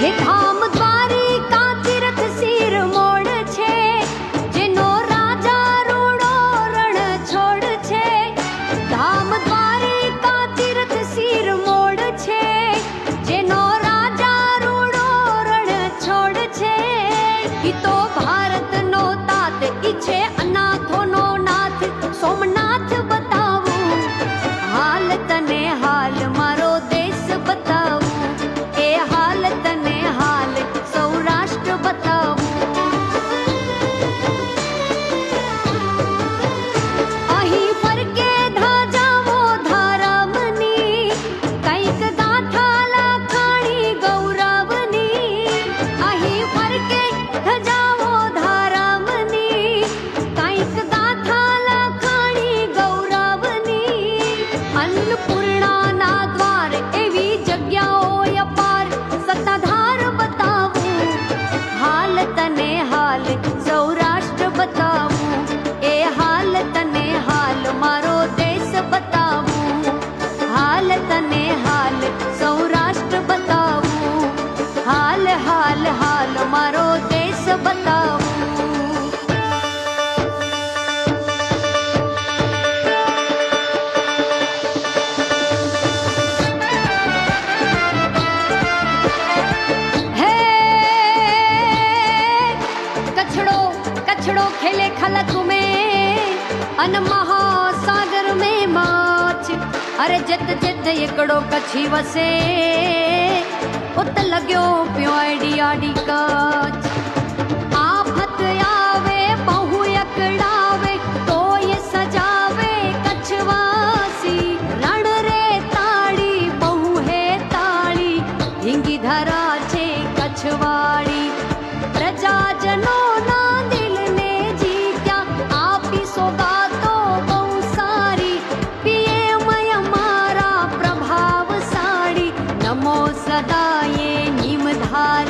હે ધામ દ્વારિકા તીર્થ શિર મોડ છે, જેનો રાજા રૂડો રણ છોડ છે. ધામ દ્વારિકા તીર્થ શિર મોડ છે, જેનો રાજા રૂડો રણ છોડ છે. ઈ તો ભારતનો તાત, ઈ છે અનાથોનો નાથ, સોમનાથ બતાવું. હાલ તને હાલ મારો દેશ બતાવું, એ હાલ તને હાલ સૌરાષ્ટ્ર બતાવું. અહીં ફરકે ધજાવો ધર્મની, કંઈક ગાથા લખાણી ગૌરવની. અહીં ફરકે ધજાવો ધર્મની, કંઈક ગાથા લખાણી ગૌરવની. અન્નપૂર્ણાના દ્વાર એવી જગ્યાઓ અપાર, સત્તાધાર બતાવું. હાલ તને હાલ સૌરાષ્ટ્ર બતાવું, એ હાલ તને હાલ મારો દેશ બતાવું. હાલ તને હાલ સૌરાષ્ટ્ર બતાવું, હાલ હાલ હાલ મારો દેશ બતાવું. હે कछड़ो कछड़ो खेले खलक में, अन महासागर में माछ. अरे जित जित एकड़ो कछी वसे, उत लग्यो प्यो आडी आडी कछ. आफत आवे बहु एकड़ावे, तो ये सजावे कछवासी. रण रे ताड़ी बहु है ताड़ी, ढींगी धरा छे कछवाड़ी. પ્રજાજનોના દિલને જીત્યા, આપી સોગાતો બહુ સારી. પીએમય મારા પ્રભાવશાળી, નમો સદાયે નિમધારી.